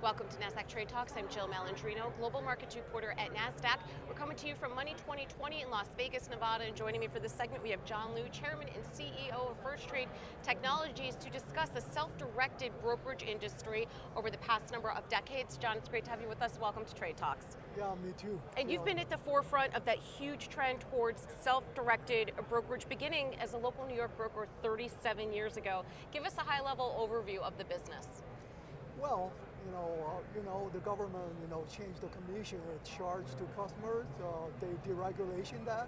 Welcome to Nasdaq Trade Talks. I'm Jill Malandrino, Global Markets Reporter at Nasdaq. We're coming to you from Money 2020 in Las Vegas, Nevada. And joining me for this segment, we have John Liu, Chairman and CEO of Firsttrade Technologies, to discuss the self-directed brokerage industry over the past number of decades. John, it's great to have you with us. Welcome to Trade Talks. Yeah, me too. And you've been at the forefront of that huge trend towards self-directed brokerage, beginning as a local New York broker 37 years ago. Give us a high-level overview of the business. Well, the government, changed the commission charge to customers. They deregulation that,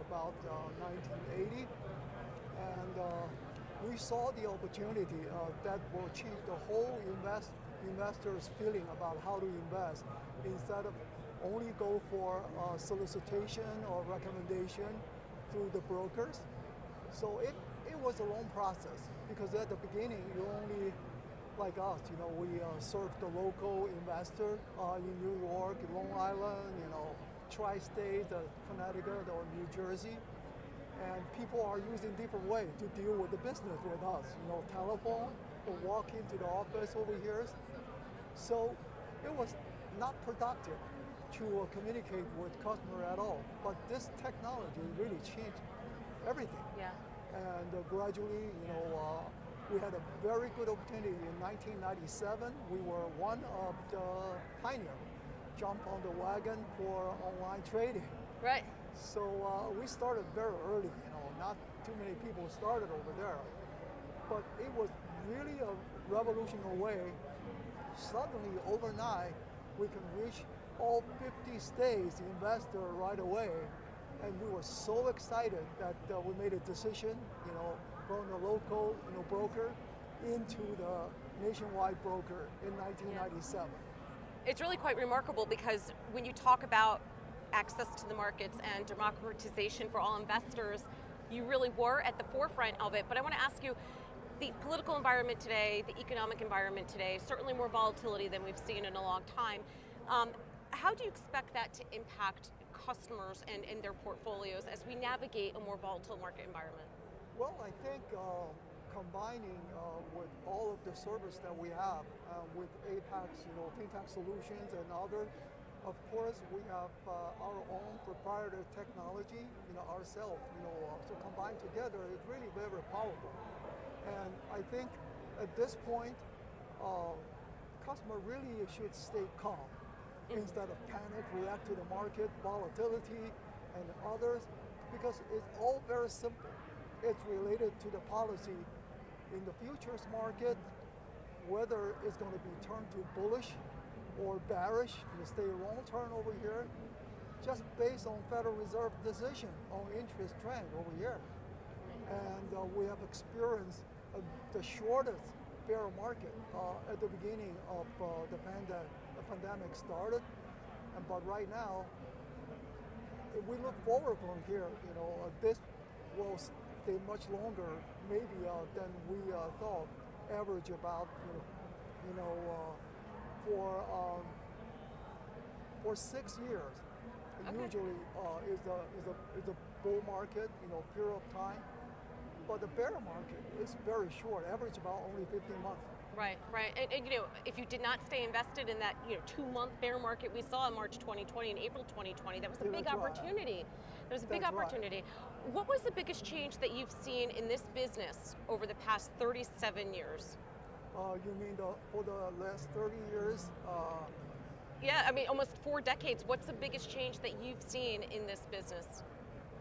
about 1980. And we saw the opportunity that will change the whole investors' feeling about how to invest, instead of only go for solicitation or recommendation through the brokers. So it was a long process, because at the beginning you only, like us, we serve the local investor in New York, Long Island, tri-state, Connecticut or New Jersey. And people are using different ways to deal with the business with us, telephone or walk into the office over here. So it was not productive to communicate with customer at all. But this technology really changed everything. Yeah. And gradually, we had a very good opportunity in 1997. We were one of the pioneers, jumped on the wagon for online trading. Right. So we started very early, not too many people started over there. But it was really a revolutionary way. Suddenly, overnight, we can reach all 50 states investor right away. And we were so excited that we made a decision, from the local broker into the nationwide broker in 1997. Yeah. It's really quite remarkable, because when you talk about access to the markets and democratization for all investors, you really were at the forefront of it. But I want to ask you, the political environment today, the economic environment today, certainly more volatility than we've seen in a long time. How do you expect that to impact customers and their portfolios as we navigate a more volatile market environment? Well, I think combining with all of the service that we have with Apex, fintech solutions and other, of course, we have our own proprietary technology, ourselves, so combined together, it's really very powerful. And I think at this point, customer really should stay calm. Instead of panic, react to the market, volatility, and others, because it's all very simple. It's related to the policy in the futures market, whether it's going to be turned to bullish or bearish, to stay long-term over here, just based on Federal Reserve decision on interest trend over here. And we have experienced the shortest bear market at the beginning of the pandemic started, but right now, if we look forward from here, this will stay much longer, maybe than we thought. Average about, for 6 years. Okay. Usually is a bull market, period of time. But the bear market is very short, average about only 15 months. Right. And if you did not stay invested in that 2-month bear market we saw in March 2020 and April 2020, that was a big opportunity. That was a big opportunity. Right. What was the biggest change that you've seen in this business over the past 37 years? You mean for the last 30 years? Yeah, I mean almost 4 decades. What's the biggest change that you've seen in this business?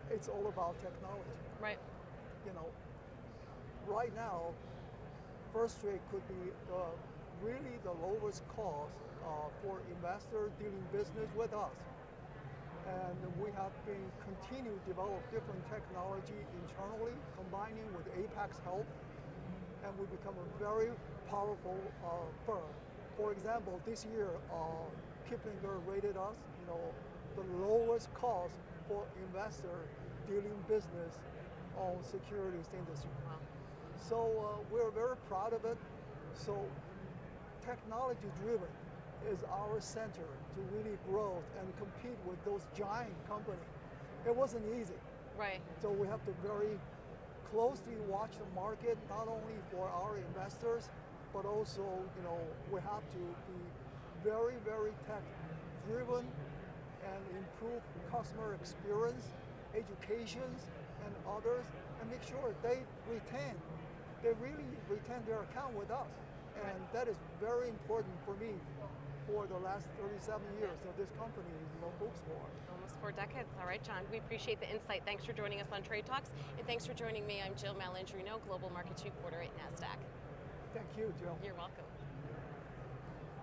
It's all about technology. Right. Right now, Firsttrade could be really the lowest cost for investors doing business with us. And we have been continue to develop different technology internally, combining with Apex help, and we become a very powerful firm. For example, this year, Kiplinger rated us, the lowest cost for investor dealing business on securities industry. Wow. So we're very proud of it. So technology driven is our center to really grow and compete with those giant companies. It wasn't easy. Right. So we have to very closely watch the market, not only for our investors, but also, we have to be very, very tech-driven and improve customer experience, educations, and others, and make sure they really retain their account with us. And that is very important for me for the last 37 years of this company, Books for. Almost 4 decades. All right, John, we appreciate the insight. Thanks for joining us on Trade Talks, and thanks for joining me. I'm Jill Malandrino, Global Markets Reporter at Nasdaq. Thank you, Jill. You're welcome.